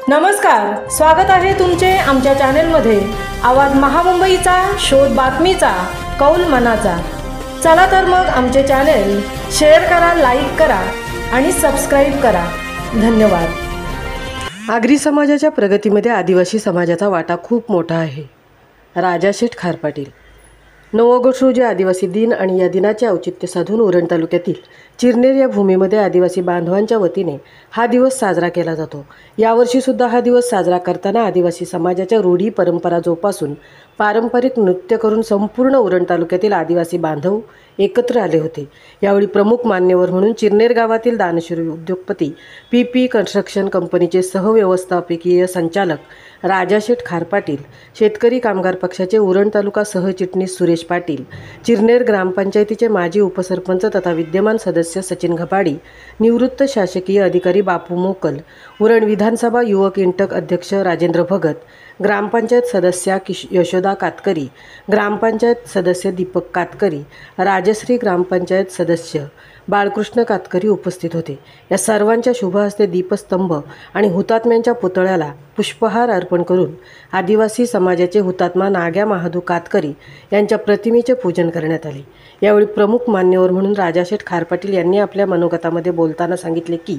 नमस्कार, स्वागत आहे तुमचे आमच्या चॅनेलमध्ये। आवाज महामुंबईचा, शोध बातमीचा, कौल मनाचा। चला तर मग आमचे चॅनेल शेअर करा, लाईक करा आणि सबस्क्राइब करा। धन्यवाद। आगरी समाजाच्या प्रगतीमध्ये आदिवासी समाजाचा वाटा खूप मोठा आहे। राजा शेठ खारपाटील। 9 ऑगस्ट रोजी आदिवासी दिन आणि या दिनाचे औचित्य साधून उरण तालुक्यातील चिरनेर या भूमीमध्ये आदिवासी बांधवांच्या वतीने हा दिवस साजरा केला जातो। यावर्षी सुद्धा हा दिवस साजरा करताना आदिवासी समाजाच्या रूढी परंपरा जोपासून पारंपरिक नृत्य करून संपूर्ण उरण तालुक्यातील आदिवासी बांधव एकत्र आले होते। यावेळी प्रमुख मान्यवर म्हणून चिरनेर गावातील दानशूर उद्योगपती PP कन्स्ट्रक्शन कंपनीचे सहव्यवस्थापकीय संचालक राजा शेठ खारपाटील, शेतकरी कामगार पक्षाचे उरण तालुका सहचिटणीस सुरेश पाटील, चिरनेर ग्रामपंचायतीचे माजी उपसरपंच तथा विद्यमान सदस्य सचिन घपाडी, निवृत्त शासकीय अधिकारी बापू मोकल, उरण विधानसभा युवक इंटक अध्यक्ष राजेंद्र भगत, ग्रामपंचायत सदस्या यशोदा कातकरी, ग्रामपंचायत सदस्य दीपक कातकरी, राजश्री ग्रामपंचायत सदस्य बाळकृष्ण कातकरी उपस्थित होते। या सर्वांच्या शुभ हस्ते दीपस्तंभ आणि हुतात्म्यांच्या पुतळ्याला पुष्पहार अर्पण करून आदिवासी समाजाचे हुतात्मा नाग्या महादू कातकरी यांच्या प्रतिमेचे पूजन करण्यात आले। यावेळी प्रमुख मान्यवर म्हणून राजा शेठ खारपाटील यांनी आपल्या मनोगतामध्ये बोलताना सांगितले की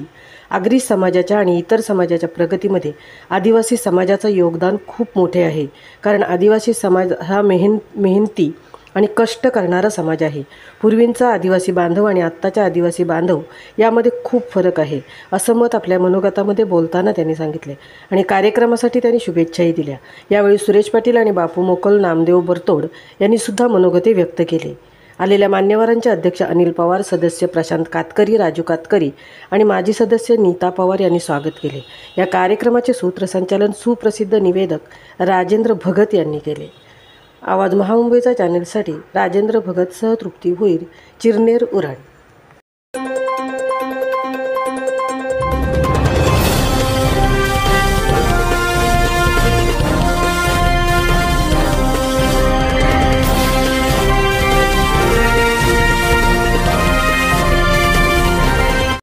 आगरी समाजाच्या आणि इतर समाजाच्या प्रगतीमध्ये आदिवासी समाजाचे योगदान खूप मोठे आहे। कारण आदिवासी समाज हा मेहनती आणि कष्ट करणारा समाज आहे। पूर्वींचा आदिवासी बांधव आणि आत्ताच्या आदिवासी बांधव यामध्ये खूप फरक आहे, असं मत आपल्या मनोगतामध्ये बोलताना त्यांनी सांगितले आणि कार्यक्रमासाठी त्यांनी शुभेच्छाही दिल्या। यावेळी सुरेश पाटील आणि बापू मोकल, नामदेव बरतोड यांनी सुद्धा मनोगते व्यक्त केले। आलेल्या मान्यवरांचे अध्यक्ष अनिल पवार, सदस्य प्रशांत कातकरी, राजू कातकरी आणि माजी सदस्य नीता पवार यांनी स्वागत केले। या कार्यक्रमाचे सूत्रसंचालन सुप्रसिद्ध निवेदक राजेंद्र भगत यांनी केले। आवाज महामुंबईचा चॅनेलसाठी राजेंद्र भगत सह तृप्ती भोईर, चिरनेर, उरण।